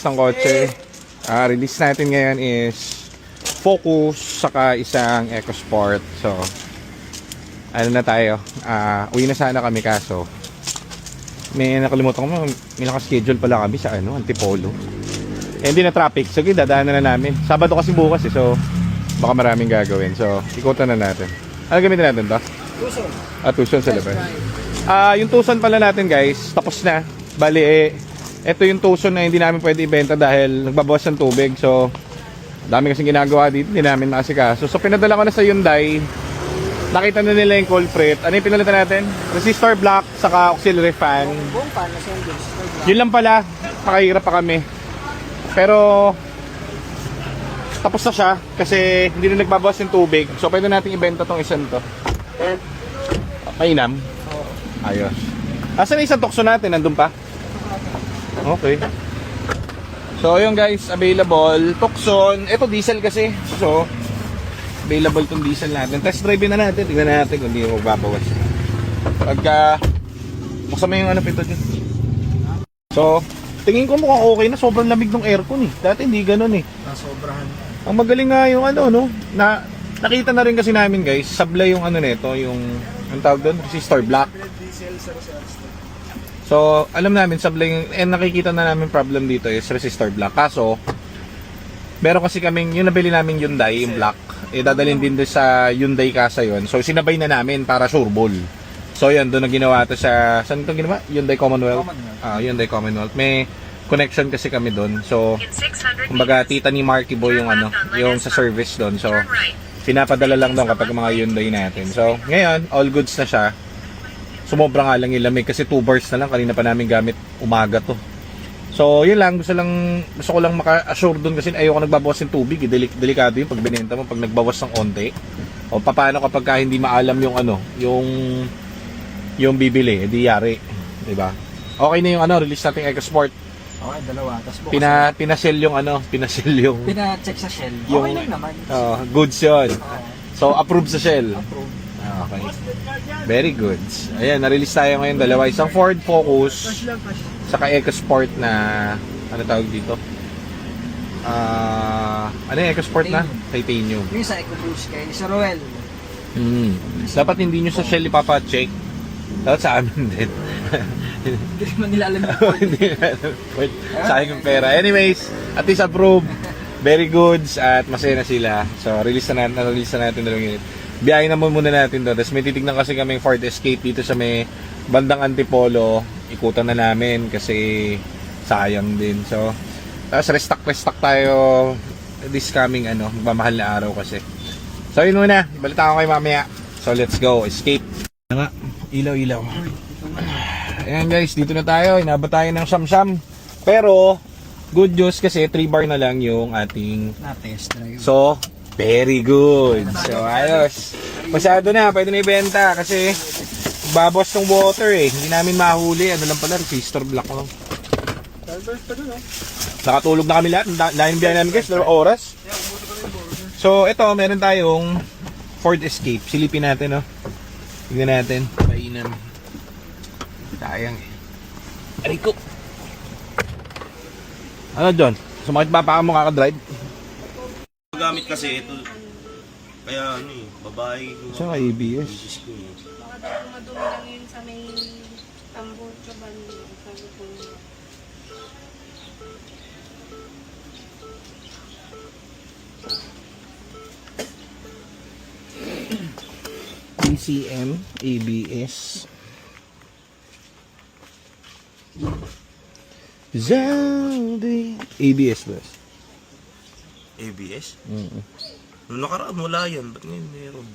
Isang kotse. Release natin ngayon is Focus saka isang EcoSport. So ano na tayo, uwi na sana kami kaso may nakalimutan ko, may naka-schedule pala kami sa Antipolo. Hindi na traffic, so dadaanan na namin. Sabado kasi bukas so baka maraming gagawin. So ikutan na natin. Ano gamitin natin to? Tucson. Tucson sa labas. Yung Tucson pala natin guys, tapos na. Bali ito yung Tucson na hindi namin pwede ibenta dahil nagbabawas ng tubig. So dami kasing ginagawa dito, hindi namin nakasikaso. So pinadala ko na sa Hyundai. Nakita na nila yung culprit. Ano yung pinalitan natin? Resistor block, saka auxiliary fan. Buong fan, nasa yung resistor block. Yun lang pala, nakahirap pa kami. Pero tapos na siya kasi hindi na nagbabawas yung tubig. So pwede natin ibenta tong isang to. Mainam. Ayos. Asan na isang tukso natin? Nandun pa? Okay. So yun guys, available Tucson. Ito diesel kasi. So available tong diesel natin. Test drive na natin. Tingnan natin kung hindi magbabawas. Pagka buksan mo yung pito dyan. So tingin ko mukhang okay na. Sobrang lamig ng aircon eh. Dati hindi ganun eh. Nasobrahan. Ang magaling nga yung nakita na rin kasi namin guys, sablay yung nito, yung ang tawag doon, resistor block. So, alam namin sablay yung, nakikita na namin problem dito is resistor block. Kaso, meron kasi kaming, yung nabili namin Hyundai, yung black, dadalhin din doon sa Hyundai Casa yun. So, sinabay na namin para sureball. So, yun, doon na ginawa to sa, saan ito ginawa? Hyundai Commonwealth. Hyundai Commonwealth. May connection kasi kami doon. So, kumbaga tita ni Marky Boy yung yung sa service doon. So, pinapadala lang doon kapag mga Hyundai natin. So, ngayon, all goods na siya. Sumobra nga lang yung lamig kasi 2 bars na lang. Kanina pa namin gamit umaga to. So, yun lang. Gusto ko lang maka-assure doon kasi ayoko nagbabawas ng tubig. Delikado yung pag binenta mo pag nagbawas ng onte. O paano kapag hindi maalam yung bibili, di yari. Diba? Okay na yung release natin EcoSport. Okay, dalawa. Tapos Pinasil yung pina-check sa shell. Okay lang naman. Goods yun. So approved sa Shell. Approved. Okay. Very good. Ayan, na-release tayo ngayon dalawa. Isang Ford Focus saka EcoSport na ano tawag dito? Ano yung EcoSport na? Titanium. Yung sa EcoBoost kay Sir Roel. Dapat hindi nyo sa Shell ipapacheck. Dapat sa amin din. Hindi naman nila alam yung sayang yung pera. Anyways, at least approved. Very good at masaya na sila. So, release na natin dalawang unit. Biyahin naman muna natin to. Tapos may titignan kasi kami Ford Escape dito sa may bandang Antipolo. Ikutan na namin kasi sayang din. So, tapos restock tayo this coming magmamahal na araw kasi. So, yun muna. Balita ko kayo mamaya. So, let's go. Escape. Ilaw. Ayan guys, dito na tayo. Inabot tayo ng Samsam. Pero, good news kasi 3 bar na lang yung ating na-test drive. So, very good. So, ayos. Masyado na. Pwede na ibenta kasi babos ng water eh. Hindi namin mahuli. Ano lang pala, resistor block lang. Nakatulog na kami lahat. Lain biyahe namin guys, 2 oras. So, ito, meron tayong Ford Escape. Silipin natin, tignan natin. Painan. Sayang eh. Ariko. Ano John? Sumakit ba pa mo kakadrive? Gamit kasi ito. Kaya babae. Saan ka ABS? Baka daw madumi lang yun sa may tambor ka ba niya. Sabi ko niya. PCM, ABS. Zaldi. ABS ba? ABS? Noong nakaraan wala yan. Ba't ngayon meron?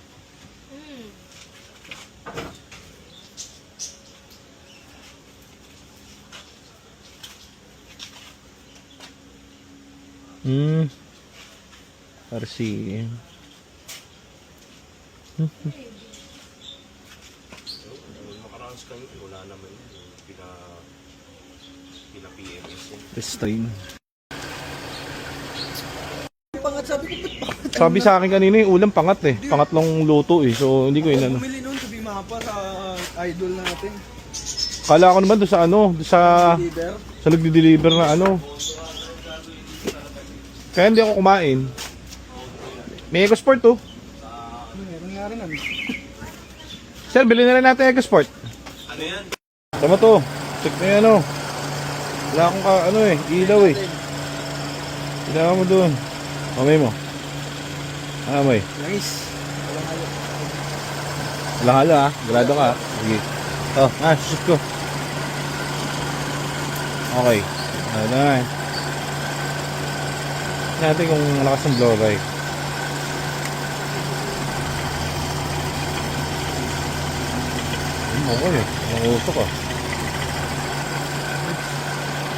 RCM. Noong nakaraan sa kanya, wala naman yun. Pina-PMS yan. Restrain. Pangat Sabi sa akin kanina yung ulam pangat eh. Pangatlong luto eh. So hindi ko inano. bumili nun sa Bimapa sa idol natin. Kala ko naman doon sa doon sa Leader. sa nagdi-deliver na Kaya hindi ako kumain. May EcoSport to. Meron nga rin Sir, bilhin na rin natin EcoSport. Ano yan? Tama to. Check na yan, ano. Wala akong ilaw eh. Kailangan mo doon. Amay mo. Amay. Nice. Walang halo ha. Grado ka ha. Sige. Oh, shoot ko. Okay. Ano na eh. Natin kung malakas ng blow by. Okay eh. Nangutok ah.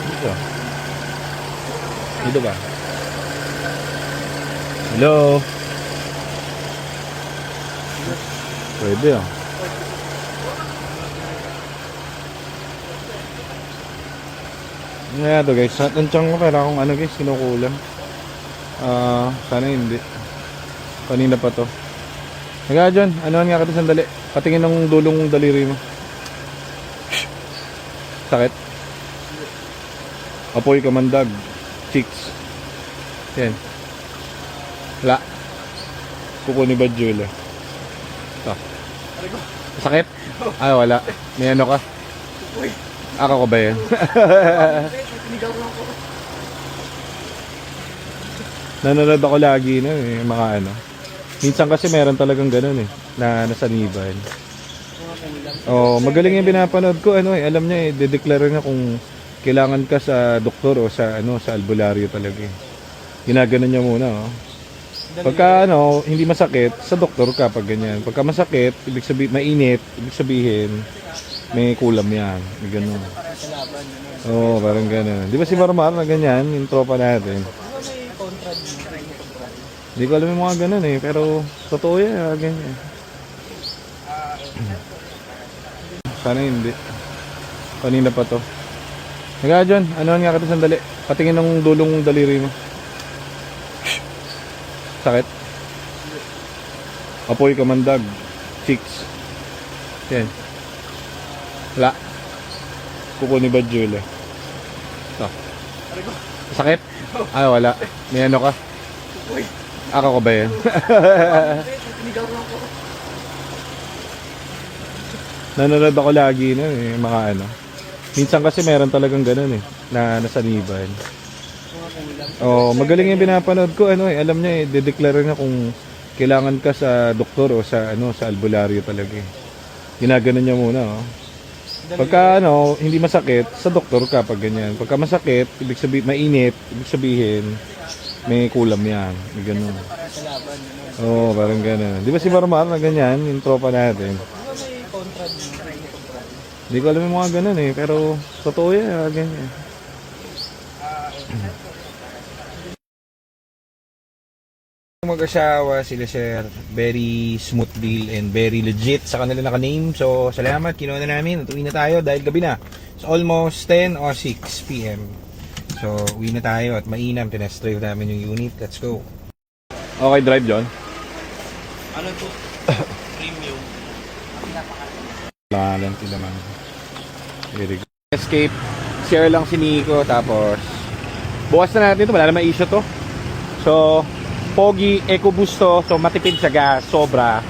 Dito. Dito ba? Hello? Pwede ah. Ano kaya to guys? Nandiyan ko pero kung ano guys, kinukulam. Sana hindi. Kanina pa to. Kaya John, anuhan nga ka ito sandali. Patingin ng dulong daliri mo. Sakit? Apoy kamandag. Cheeks. Yan. Wala. Kuko ni Badjula. Ito. Sakit? Ay, wala. May ano ka? Ako ko ba yan? Nanonood ako lagi na mga ano. Minsan kasi meron talagang ganun na nasaniban. Magaling yung pinapanood ko alam niya de-declare niya kung kailangan ka sa doktor o sa sa albularyo talaga Ginaganon niya muna Pagka hindi masakit, sa doktor ka pag ganyan. Pagka masakit, ibig sabihin mainit, ibig sabihin may kulam yan. May ganun. Parang ganun. Di ba si Marmar na ganyan, yung tropa natin? Hindi ko alam yung mga ganun pero totoo yan, ganyan. Sana hindi. Kanina pa to. Kaya John, anuhan nga ka ito sandali. Patingin ng dulong daliri mo. Sakit? Apoy kamandag. Cheeks. Yan. Wala. Kuko ni Badjula. Ito. Sakit? Ay, wala. May ano ka? Ako ko ba yan? Nanonood ako lagi na mga ano. Minsan kasi meron talagang ganun na nasaniban. Magaling yung pinapanood ko alam niya de-declare niya kung kailangan ka sa doktor o sa sa albularyo talaga Ginaganon niya muna Pagka hindi masakit, sa doktor ka pag ganyan. Pagka masakit, ibig sabihin mainit, ibig sabihin may kulam yan. May ganun. Parang ganun. Di ba si Marmar na ganyan, yung tropa natin? Hindi ko alam yung mga ganun pero totoo yan, ganyan. Mag-asawa sila sir, very smooth deal and very legit sa kanila naka-name. So salamat, kinuha na namin. Uwi na tayo dahil gabi na. It's almost 10 or 6 p.m. So uwi na tayo at mainam. Tinest drive namin yung unit. Let's go. Okay, drive John. Ano to? Premium. Lanti naman. Very good. Escape. Share lang si Nico. Tapos bukas na natin ito. Wala naman issue to. So Pogi, EcoBoost to. So matipid sa gas. Sobra.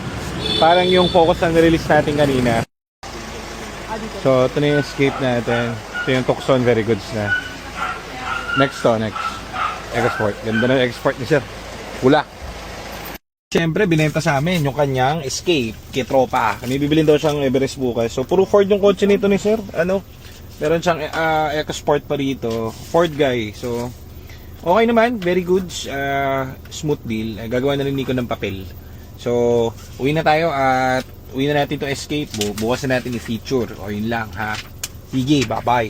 Parang yung Focus na nirelease natin kanina. So ito na yung Escape natin. Ito yung Tucson. Very goods na. Next to. Next. EcoSport. Ganda na yung EcoSport ni sir. Pula. Siyempre, binenta sa amin yung kanyang Escape kay tropa. Kami bibilin daw siyang Everest bukas. So, puro Ford yung kotse nito ni sir. Meron siyang EcoSport pa rito. Ford guy. So, okay naman. Very good. Smooth deal. Gagawa na rin Nico ng papel. So, uwi na tayo at uwi na natin to Escape. Bukas na natin i-feature. O, yun lang ha. Sige, bye-bye.